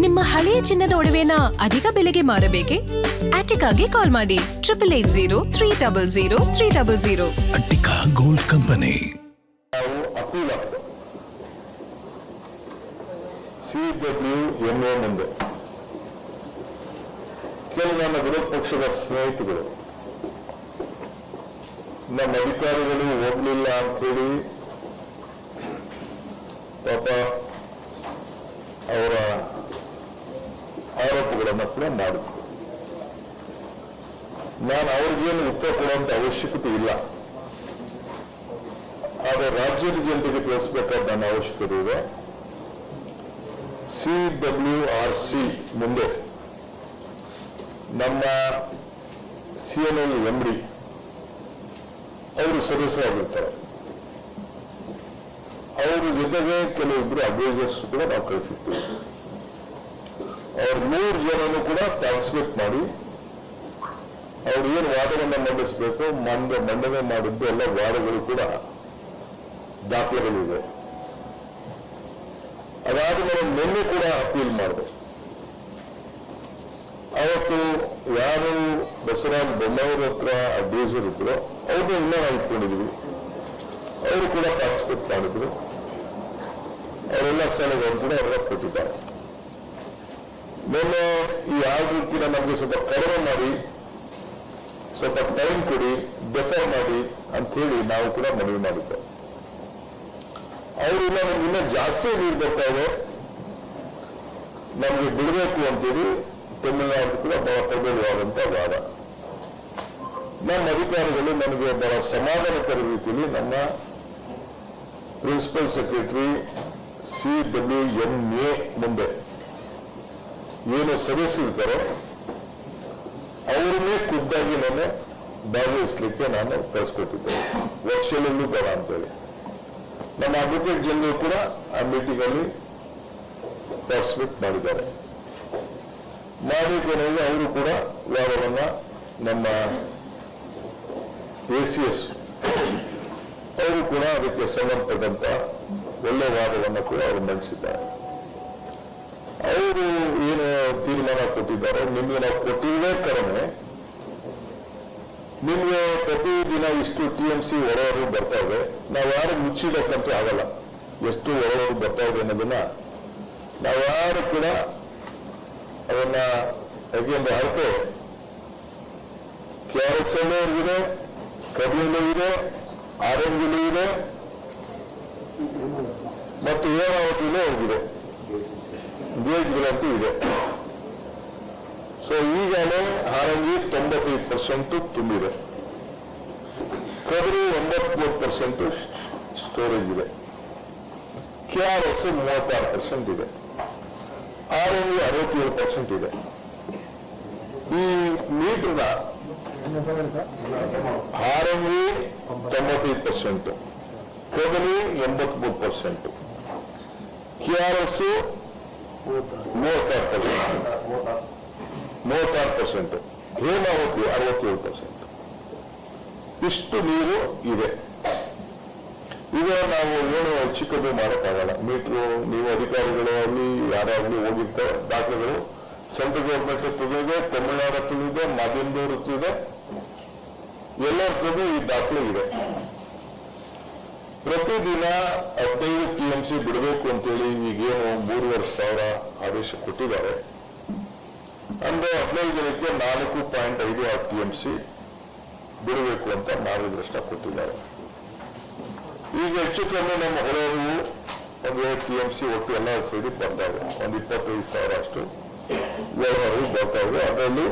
ನಿಮ್ಮ ಹಳೆಯ ಚಿನ್ನದ ಒಡವೆನ ಅಧಿಕ ಬೆಲೆಗೆ ಮಾರಬೇಕೆ? ಆಟಿಕಾಗೆ ಕಾಲ್ ಮಾಡಿ 8880 Attica gold company. Appeal CWMA ಮುಂದೆ ಕೆಲವು ನನ್ನ ವಿರೋಧ ಪಕ್ಷದ ಸ್ನೇಹಿತರು ನಮ್ಮ ಅಧಿಕಾರಿಗಳು ಹೋಗ್ಲಿಲ್ಲ ಅಂತೇಳಿ ಪಾಪ ಅವರ ಆರೋಪಗಳನ್ನು ಕೂಡ ಮಾಡಿದ್ರು. ನಾನು ಅವ್ರಿಗೇನು ಉತ್ತರ ಕೊಡುವಂತ ಅವಶ್ಯಕತೆ ಇಲ್ಲ, ಆದರೆ ರಾಜ್ಯದ ಜನತೆಗೆ ತಿಳಿಸಬೇಕಾದ ನನ್ನ ಅವಶ್ಯಕತೆ ಇದೆ. CWRC ಮುಂದೆ ನಮ್ಮ CNL MD ಅವರು ಸದಸ್ಯರಾಗಿರ್ತಾರೆ. ಅವ್ರ ಜೊತೆಗೆ ಕೆಲವೊಬ್ಬರು ಅಡ್ವೈಸರ್ಸ್ ಕೂಡ ನಾವು ಕಳಿಸಿರ್ತೀವಿ. ಅವ್ರ 3 ಜನನು ಕೂಡ ಪಾರ್ಟಿಸಿಪೇಟ್ ಮಾಡಿ ಅವ್ರು ಏನು ವಾದವನ್ನು ಮಂಡಿಸಬೇಕು ಮಂಡನೆ ಮಾಡಿದ್ದು ಎಲ್ಲ ವಾದಗಳು ಕೂಡ ದಾಖಲೆಗಳಿವೆ. ಅದಾದ್ಮೇಲೆ ನಿನ್ನೆ ಕೂಡ ಅಪೀಲ್ ಮಾಡಿದೆ. ಅವತ್ತು ಯಾರು ಬಸವರಾಜ ಬೊಮ್ಮಾಯಿಯವ್ರ ಹತ್ರ ಅಡ್ವೈಸರ್ ಇದ್ರು ಅವ್ರನ್ನ ಇನ್ನೂ ನಾವು ಇಟ್ಕೊಂಡಿದ್ವಿ. ಅವರು ಕೂಡ ಪಾರ್ಟಿಸಿಪೇಟ್ ಮಾಡಿದ್ರು. ಅವರೆಲ್ಲ ಸಲಹೆಗಳು ಕೂಡ ಅವರೆಲ್ಲ ಕೊಟ್ಟಿದ್ದಾರೆ. ನಿನ್ನೆ ಈ ಆಡಳಿತನ ನಮಗೆ ಸ್ವಲ್ಪ ಕಡಿಮೆ ಮಾಡಿ, ಸ್ವಲ್ಪ ಟೈಮ್ ಕೊಡಿ, ಡೆಫರ್ ಮಾಡಿ ಅಂತ ಹೇಳಿ ನಾವು ಕೂಡ ಮನವಿ ಮಾಡಿದ್ದೇವೆ. ಅವರಿಲ್ಲ ನಮ್ಗೆ ಇನ್ನೂ ಜಾಸ್ತಿ ನೀರು ಬರ್ತಾ ಇದೆ, ನಮ್ಗೆ ಬಿಡಬೇಕು ಅಂತೇಳಿ ತಮಿಳುನಾಡು ಕೂಡ ಬಹಳ ಪ್ರಬಲವಾದಂತ ವಾದ. ನಮ್ಮ ಅಧಿಕಾರಿಗಳು ನನಗೆ ಬಹಳ ಸಮಾಧಾನಕರ ರೀತಿಯಲ್ಲಿ ನಮ್ಮ ಪ್ರಿನ್ಸಿಪಲ್ ಸೆಕ್ರೆಟರಿ CWMA ಮುಂದೆ ಏನು ಸದಸ್ಯರಿರ್ತಾರೋ ಅವರನ್ನೇ ಖುದ್ದಾಗಿ ನಾನು ಭಾಗವಹಿಸಲಿಕ್ಕೆ ನಾನು ಕಳಿಸ್ಕೊಟ್ಟಿದ್ದೆ, ವರ್ಷಗಳಲ್ಲೂ ಬೇಡ ಅಂತೇಳಿ. ನಮ್ಮ ಅಡ್ವೊಕೇಟ್ ಜನರು ಕೂಡ ಆ ಮೀಟಿಂಗ್ ಅಲ್ಲಿ ಪಾರ್ಟಿಸಿಪೇಟ್ ಮಾಡಿದ್ದಾರೆ. ಮಾಡಿ ಕೊನೆಗೆ ಅವರು ಕೂಡ ವಾದವನ್ನ ನಮ್ಮ ACS ಅವರು ಕೂಡ ಅದಕ್ಕೆ ಸಂಬಂಧಪಟ್ಟಂತ ಒಳ್ಳೆ ವಾದವನ್ನು ಕೂಡ ಅವರು ಮಂಡಿಸಿದ್ದಾರೆ. ಅವರು ಏನು ತೀರ್ಮಾನ ಕೊಟ್ಟಿದ್ದಾರೆ, ನಿಮ್ಗೆ ನಾವು ಕೊಟ್ಟಿದ್ದೇ ಕಡಿಮೆ, ನಿಮ್ಗೆ ಪ್ರತಿದಿನ ಇಷ್ಟು TMC ಹೊರವರು ಬರ್ತಾ ಇದೆ, ನಾವು ಯಾರು ಮುಚ್ಚಿಡಕ್ಕಂತೂ ಆಗಲ್ಲ. ಎಷ್ಟು ಹೊರವರು ಬರ್ತಾ ಇದೆ ಅನ್ನೋದನ್ನ ನಾವು ಯಾರು ಕೂಡ ಅದನ್ನ ಹೇಗೆ ಅರ್ಥ KRS ಇದೆ, ಕಬಿಲೂ ಇದೆ, ಆರೆಂಜಲ್ಲೂ ಇದೆ ಮತ್ತು ಹೇಮಾವತಿಲೂ ಹೋಗಿದೆ, ಗೇಜ್ಗಳಂತೂ ಇದೆ. ಸೊ ಈಗಾಗಲೇ ಹಾರಂಗಿ 95% ತುಂಬಿದೆ, ಕಬರಿ 93% ಸ್ಟೋರೇಜ್ ಇದೆ, KRS 36% ಇದೆ, ಆರಂಗಿ 67% ಇದೆ. ಈ ಮೀಟರ್ನ ಹಾರಂಗಿ 95%, ಕಬರಿ 83%, KRS 36%, ಹೇಮಾವತಿ 67%. ಇಷ್ಟು ನೀರು ಇದೆ. ಇದು ನಾವು ಏನು ಹೆಚ್ಚು ಕಮ್ಮಿ ಮಾಡೋಕ್ಕಾಗಲ್ಲ. ಮೀಟ್ರು ನೀವು ಅಧಿಕಾರಿಗಳು ಅಲ್ಲಿ ಯಾರಾಗಲಿ ಹೋಗಿರ್ತಾರೆ, ದಾಖಲೆಗಳು ಸೆಂಟ್ರಲ್ ಗೌರ್ಮೆಂಟ್ ಹತ್ತಿದೆ, ತಮಿಳುನಾಡು ಹತ್ತಿದೆ, ಮಾಧ್ಯಮದವ್ರ ಹತ್ತಿದೆ, ಎಲ್ಲರ ಜೊತೆ ಈ ದಾಖಲೆ ಇದೆ. ಪ್ರತಿದಿನ 15 TMC ಬಿಡಬೇಕು ಅಂತೇಳಿ ಈಗೇನು 3,500 ಆದೇಶ ಕೊಟ್ಟಿದ್ದಾರೆ. ಅಂದ್ರೆ 15 ಜನಕ್ಕೆ 4.56 TMC ಬಿಡಬೇಕು ಅಂತ ಮಾರ್ಗದರ್ಶನ ಕೊಟ್ಟಿದ್ದಾರೆ. ಈಗ ಹೆಚ್ಚು ಕಮ್ಮಿ ನಮ್ಮ ಹೊಳೆಯು 1 TMC ಒಟ್ಟು ಎಲ್ಲ ಸೇರಿ ಬರ್ತಾ ಇದೆ. ಒಂದು 25,000 ಅಷ್ಟು ವ್ಯವಹಾರವು ಬರ್ತಾ ಇದೆ. ಅದರಲ್ಲಿ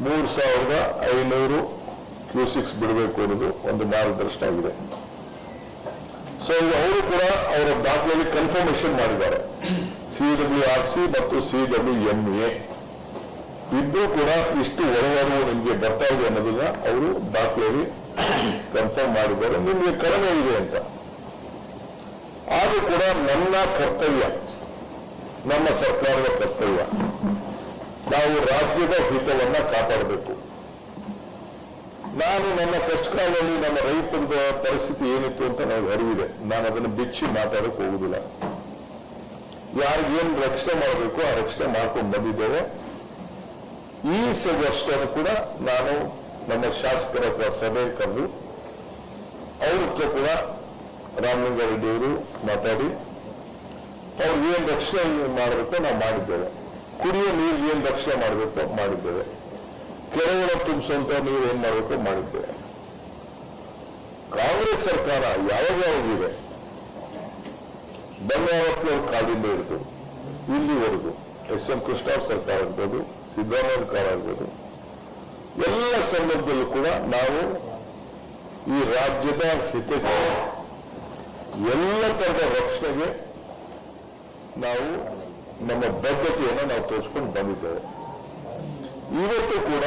3,500 ಕ್ಯೂಸಿಕ್ಸ್ ಬಿಡಬೇಕು ಅನ್ನೋದು ಒಂದು ಮಾರ್ಗದರ್ಶನ ಆಗಿದೆ. ಸೊ ಈಗ ಅವರು ಕೂಡ ಅವರ ದಾಖಲೆಯಲ್ಲಿ ಕನ್ಫರ್ಮೇಶನ್ ಮಾಡಿದ್ದಾರೆ. CWRC ಮತ್ತು CWMA ಇಬ್ಬರು ಕೂಡ ಇಷ್ಟು ಒಳವರೆಗೂ ನಿಮಗೆ ಬರ್ತಾ ಇದೆ ಅನ್ನೋದನ್ನ ಅವರು ದಾಖಲೆಯಲ್ಲಿ ಕನ್ಫರ್ಮ್ ಮಾಡಿದ್ದಾರೆ. ನಿಮಗೆ ಕಡಿಮೆ ಇದೆ ಅಂತ. ಆದರೂ ಕೂಡ ನನ್ನ ಕರ್ತವ್ಯ, ನಮ್ಮ ಸರ್ಕಾರದ ಕರ್ತವ್ಯ, ನಾವು ರಾಜ್ಯದ ಹಿತವನ್ನ ಕಾಪಾಡಬೇಕು. ನಾನು ನನ್ನ ಕಷ್ಟ ಕಾಲದಲ್ಲಿ ನಮ್ಮ ರೈತರ ಪರಿಸ್ಥಿತಿ ಏನಿತ್ತು ಅಂತ ನನಗೆ ಅರಿವಿದೆ. ನಾನು ಅದನ್ನು ಬಿಚ್ಚಿ ಮಾತಾಡಕ್ಕೆ ಹೋಗುದಿಲ್ಲ. ಯಾರಿಗೇನು ರಕ್ಷಣೆ ಮಾಡಬೇಕು ಆ ರಕ್ಷಣೆ ಮಾಡ್ಕೊಂಡು ಬಂದಿದ್ದೇವೆ. ಈ ವರ್ಷನೂ ಕೂಡ ನಾನು ನಮ್ಮ ಶಾಸಕರ ಹತ್ರ ಸಭೆ ಕರೆದು ಅವ್ರ ಹತ್ರ ಕೂಡ ರಾಮಲಿಂಗಾರೆಡ್ಡಿಯವರು ಮಾತಾಡಿ ಅವ್ರಿಗೆ ಏನು ರಕ್ಷಣೆ ಮಾಡಬೇಕು ನಾವು ಮಾಡಿದ್ದೇವೆ. ಕುಡಿಯೋ ನೀರು ಏನು ರಕ್ಷಣೆ ಮಾಡಬೇಕು ಮಾಡಿದ್ದೇವೆ. ಕೆರೆಗಳ ತುಂಬಿಸುವಂತ ನೀರು ಏನ್ ಮಾಡಬೇಕು ಮಾಡಿದ್ದೇವೆ. ಕಾಂಗ್ರೆಸ್ ಸರ್ಕಾರ ಯಾವಾಗಿದೆ ಬಂಗಾರಪ್ಪನವ್ರ ಕಾಲದಿಂದ ಹಿಡಿದು ಇಲ್ಲಿವರೆಗೂ ಎಸ್.ಎಂ. ಕೃಷ್ಣ ಸರ್ಕಾರ ಇರ್ಬೋದು, ಸಿದ್ದರಾಮಯ್ಯ ಕಾಲ ಇರ್ಬೋದು, ಎಲ್ಲ ಸಂದರ್ಭದಲ್ಲೂ ಕೂಡ ನಾವು ಈ ರಾಜ್ಯದ ಹಿತಕ್ಕೆ ಎಲ್ಲ ತರದ ರಕ್ಷಣೆಗೆ ನಾವು ನಮ್ಮ ಬದ್ಧತೆಯನ್ನು ನಾವು ತೋರಿಸ್ಕೊಂಡು ಬಂದಿದ್ದೇವೆ. ಇವತ್ತು ಕೂಡ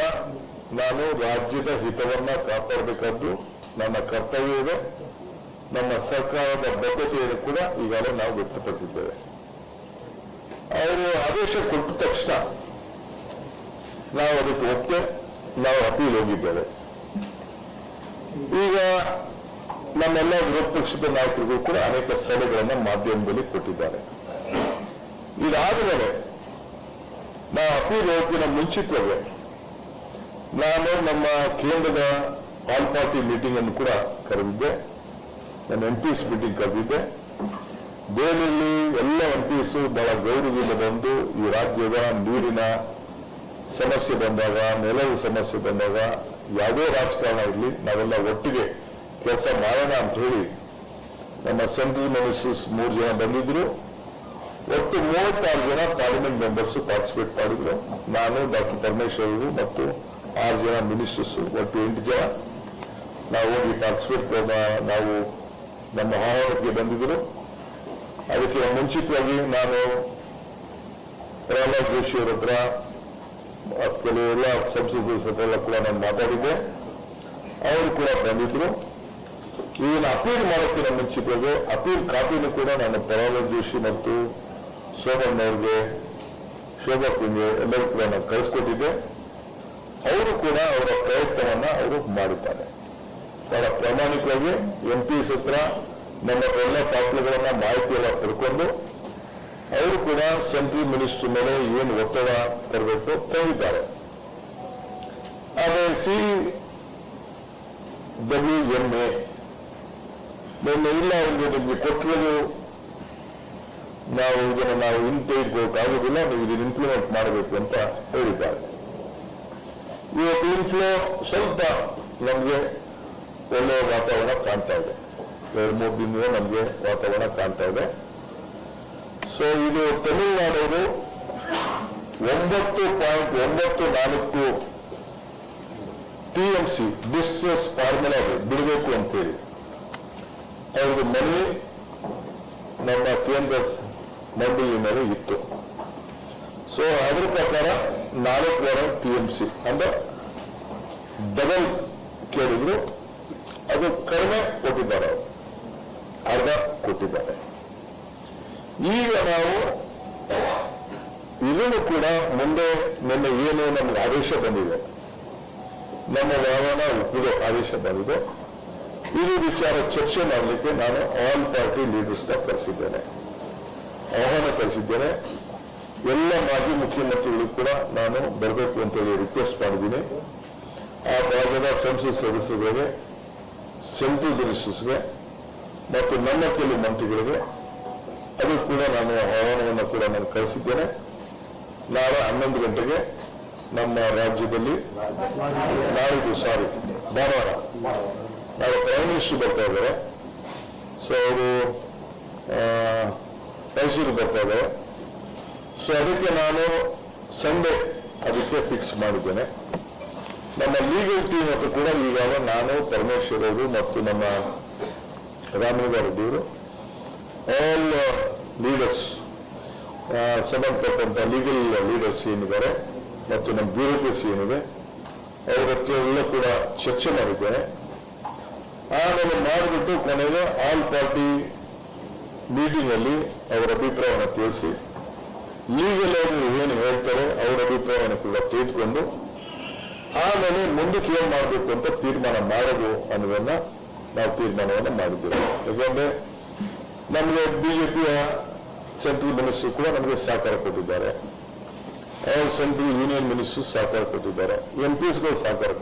ನಾನು ರಾಜ್ಯದ ಹಿತವನ್ನ ಕಾಪಾಡಬೇಕಾದ್ದು ನನ್ನ ಕರ್ತವ್ಯ ಇದೆ. ನಮ್ಮ ಸರ್ಕಾರದ ಬದ್ಧತೆಯನ್ನು ಕೂಡ ಈಗಾಗಲೇ ನಾವು ವ್ಯಕ್ತಪಡಿಸಿದ್ದೇವೆ. ಅವರು ಆದೇಶ ಕೊಟ್ಟ ತಕ್ಷಣ ನಾವು ಅದಕ್ಕೆ ಒಪ್ಪೆ ನಾವು ಅಪೀಲ್ ಹೋಗಿದ್ದೇವೆ. ಈಗ ನಮ್ಮೆಲ್ಲ ವಿರೋಧ ಪಕ್ಷದ ನಾಯಕರಿಗೂ ಕೂಡ ಅನೇಕ ಸಲಹೆಗಳನ್ನು ಮಾಧ್ಯಮದಲ್ಲಿ ಕೊಟ್ಟಿದ್ದಾರೆ. ಇದಾದ ಮೇಲೆ ನಾವು ಅಪೀಲ್ ಹೋಗಿನ ಮುಂಚಿತವಾಗಿ ನಾನು ನಮ್ಮ ಕೇಂದ್ರದ ಆಲ್ ಪಾರ್ಟಿ ಮೀಟಿಂಗ್ ಅನ್ನು ಕೂಡ ಕರೆದಿದ್ದೆ. ನಾನು MPs ಮೀಟಿಂಗ್ ಕರೆದಿದ್ದೆ. ದೆಹಲಿಯಲ್ಲಿ ಎಲ್ಲ MPs ಬಹಳ ಗೌರವದಿಂದ ಬಂದು ಈ ರಾಜ್ಯದ ನೀರಿನ ಸಮಸ್ಯೆ ಬಂದಾಗ, ನೆಲದ ಸಮಸ್ಯೆ ಬಂದಾಗ, ಯಾವುದೇ ರಾಜಕಾರಣ ಇರಲಿ ನಾವೆಲ್ಲ ಒಟ್ಟಿಗೆ ಕೆಲಸ ಮಾಡೋಣ ಅಂತ ಹೇಳಿ ನಮ್ಮ ಸೆಂಟ್ರಲ್ ಮಿನಿಸ್ಟರ್ಸ್ 3 ಜನ ಬಂದಿದ್ರು. ಒಟ್ಟು 36 ಜನ ಪಾರ್ಲಿಮೆಂಟ್ ಮೆಂಬರ್ಸ್ ಪಾರ್ಟಿಸಿಪೇಟ್ ಮಾಡಿದ್ರು. ನಾನು ಡಾಕ್ಟರ್ ಪರಮೇಶ್ವರ್ ಅವರು ಮತ್ತು 6 ಜನ ಮಿನಿಸ್ಟರ್ಸ್, ಒಟ್ಟು 8 ಜನ ನಾವು ಹೋಗಿ ಪಾರ್ಟಿಸಿಪೇಟ್ ನಾವು ನಮ್ಮ ಆಹ್ವಾನಕ್ಕೆ ಬಂದಿದ್ರು. ಅದಕ್ಕೆ ಮುಂಚಿತವಾಗಿ ನಾನು ಪ್ರಹ್ಲಾದ್ ಜೋಶಿ ಅವರ ಹತ್ರ ಕೆಲವೆಲ್ಲ ಸಂಸದರ ಕೂಡ ನಾನು ಮಾತಾಡಿದ್ದೆ. ಅವರು ಕೂಡ ಬಂದಿದ್ರು. ಇದನ್ನು ಅಪೀಲ್ ಮಾಡೋಕ್ಕಿಂತ ಮುಂಚಿತವಾಗಿ ಅಪೀಲ್ ಕಾಪಿನೂ ಕೂಡ ನಾನು ಪ್ರಹ್ಲಾದ್ ಜೋಶಿ ಮತ್ತು ಸೋಮಣ್ಣವ್ರಿಗೆ, ಶೋಭಾ ಕುಂಜೆ ಎಲ್ಲರೂ ಕೂಡ ನಾನು ಕಳಿಸ್ಕೊಟ್ಟಿದ್ದೆ. ಅವರು ಕೂಡ ಅವರ ಪ್ರಯತ್ನವನ್ನ ಅವರು ಮಾಡಿದ್ದಾರೆ. ಬಹಳ ಪ್ರಾಮಾಣಿಕವಾಗಿ MPs ಹತ್ರ ನಮ್ಮ ಎಲ್ಲ ದಾಖಲೆಗಳನ್ನ ಮಾಹಿತಿಯೆಲ್ಲ ಪಡ್ಕೊಂಡು ಅವರು ಕೂಡ ಸೆಂಟ್ರಲ್ ಮಿನಿಸ್ಟರ್ ಮೇಲೆ ಏನು ಒತ್ತಡ ತರಬೇಕು ತಂದಿದ್ದಾರೆ. ಆಮೇಲೆ CWMA ನಿನ್ನೆ ಇಲ್ಲ ಅವ್ರಿಗೆ ನಿಮ್ಗೆ ಕೊಟ್ಟಿರೋದು ನಾವು ಇದನ್ನು ನಾವು ಹಿಂತೆಗೆದುಕೊಳ್ಳೋಕ್ಕಾಗೋದಿಲ್ಲ, ನೀವು ಇದನ್ನು ಇಂಪ್ಲಿಮೆಂಟ್ ಮಾಡಬೇಕು ಅಂತ ಹೇಳಿದ್ದಾರೆ. ಇವತ್ತು ಇನ್ಫ್ಲೋ ಸ್ವಲ್ಪ ನಮಗೆ ಒಳ್ಳೆಯ ವಾತಾವರಣ ಕಾಣ್ತಾ ಇದೆ. 2-3 ದಿನದಿಂದ ನಮಗೆ ವಾತಾವರಣ ಕಾಣ್ತಾ ಇದೆ. ಸೊ ಇದು ತಮಿಳುನಾಡವರು 9.94 TMC ಡಿಸ್ಟ್ರೆಸ್ ಫಾರ್ಮುಲಾ ಬಿಡಬೇಕು ಅಂತೇಳಿ ಅವ್ರದ್ದು ಮನೆ ನಮ್ಮ ಕೇಂದ್ರ ಮಂಡಳಿಯಲ್ಲಿ ಇತ್ತು. ಸೊ ಅದ್ರ ಪ್ರಕಾರ 4 TMC ಅಂದ್ರೆ ಡಬಲ್ ಕೇಳಿದ್ರು. ಅದು ಕಡಿಮೆ ಕೊಟ್ಟಿದ್ದಾರೆ, ಅವರು ಅರ್ಧ ಕೊಟ್ಟಿದ್ದಾರೆ. ಈಗ ನಾವು ಇದನ್ನು ಕೂಡ ಮುಂದೆ ನಿನ್ನೆ ಏನು ನಮ್ಗೆ ಆದೇಶ ಬಂದಿದೆ, ನಮ್ಮ ವಾಹನ ಒಪ್ಪಿದ ಆದೇಶ ಬಂದಿದೆ. ಇದು ವಿಚಾರ ಚರ್ಚೆ ಮಾಡಲಿಕ್ಕೆ ನಾನು ಆಲ್ ಪಾರ್ಟಿ ಲೀಡರ್ಸ್ನ ಕರೆಸಿದ್ದೇನೆ, ಆಹ್ವಾನ ಕಳಿಸಿದ್ದೇನೆ. ಎಲ್ಲ ಮಾಜಿ ಮುಖ್ಯಮಂತ್ರಿಗಳು ಕೂಡ ನಾನು ಬರಬೇಕು ಅಂತೇಳಿ ರಿಕ್ವೆಸ್ಟ್ ಮಾಡಿದ್ದೀನಿ. ಆ ಭಾಗದ ಸಂಸತ್ ಸದಸ್ಯರಿಗೆ, ಸೆಂಟ್ರಲ್ ಮಿನಿಸ್ಟರ್ಸ್ಗೆ ಮತ್ತು ನಮ್ಮ ಕೆಲವು ಮಂತ್ರಿಗಳಿಗೆ ಅದು ಕೂಡ ನಾನು ಆಹ್ವಾನವನ್ನು ಕೂಡ ನಾನು ಕಳಿಸಿದ್ದೇನೆ. ನಾಳೆ 11 ಗಂಟೆಗೆ ನಮ್ಮ ರಾಜ್ಯದಲ್ಲಿ ಭಾನುವಾರ ನಾಳೆ ಪ್ರೈಮ್ ಮಿನಿಸ್ಟರ್ ಬರ್ತಾ ಇದ್ದಾರೆ. ಸೊ ಅವರು ಮೈಸೂರಿಗೆ ಬರ್ತಾ ಇದ್ದಾರೆ. ಸೊ ಅದಕ್ಕೆ ನಾನು ಸಂಡೇ ಅದಕ್ಕೆ ಫಿಕ್ಸ್ ಮಾಡಿದ್ದೇನೆ. ನಮ್ಮ ಲೀಗಲ್ ಟೀಮ್ ಹತ್ರ ಕೂಡ ಈಗಾಗಲೇ ನಾನು, ಪರಮೇಶ್ವರ್ ಅವರು ಮತ್ತು ನಮ್ಮ ರಾಮಲಿಂಗಾರೆಡ್ಡಿಯವರು ಆಲ್ ಲೀಡರ್ಸ್ ಸಂಬಂಧಪಟ್ಟಂತ ಲೀಗಲ್ ಲೀಡರ್ಸ್ ಏನಿದ್ದಾರೆ ಮತ್ತು ನಮ್ಮ ಬ್ಯೂರೋಕ್ರಸಿ ಏನಿದೆ ಅವರ ಹತ್ರ ಎಲ್ಲ ಕೂಡ ಚರ್ಚೆ ಮಾಡಿದ್ದೇನೆ. ಆಮೇಲೆ ಮಾಡಿಬಿಟ್ಟು ಕೊನೆಗೆ ಆಲ್ ಪಾರ್ಟಿ ಮೀಟಿಂಗ್ ಅಲ್ಲಿ ಅವರ ಅಭಿಪ್ರಾಯವನ್ನು ತಿಳಿಸಿ, ಲೀಗಲ್ ಅವರು ಏನು ಹೇಳ್ತಾರೆ ಅವರ ಅಭಿಪ್ರಾಯವನ್ನು ಕೂಡ ತೆಗೆದುಕೊಂಡು ಆಮೇಲೆ ಮುಂದಕ್ಕೆ ಏನ್ ಮಾಡಬೇಕು ಅಂತ ತೀರ್ಮಾನ ಮಾಡೋದು ಅನ್ನೋದನ್ನ ನಾವು ತೀರ್ಮಾನವನ್ನು ಮಾಡಿದ್ದೇವೆ. ಯಾಕಂದ್ರೆ ನಮಗೆ ಬಿಜೆಪಿಯ ಸೆಂಟ್ರಲ್ ಮಿನಿಸ್ಟರ್ ಕೂಡ ನಮಗೆ ಸಹಕಾರ ಕೊಟ್ಟಿದ್ದಾರೆ, ಆಲ್ ಸೆಂಟ್ರಲ್ ಯೂನಿಯನ್ ಮಿನಿಸ್ಟರ್ ಸಹಕಾರ ಕೊಟ್ಟಿದ್ದಾರೆ, MPsಗಳು ಸಹಕಾರ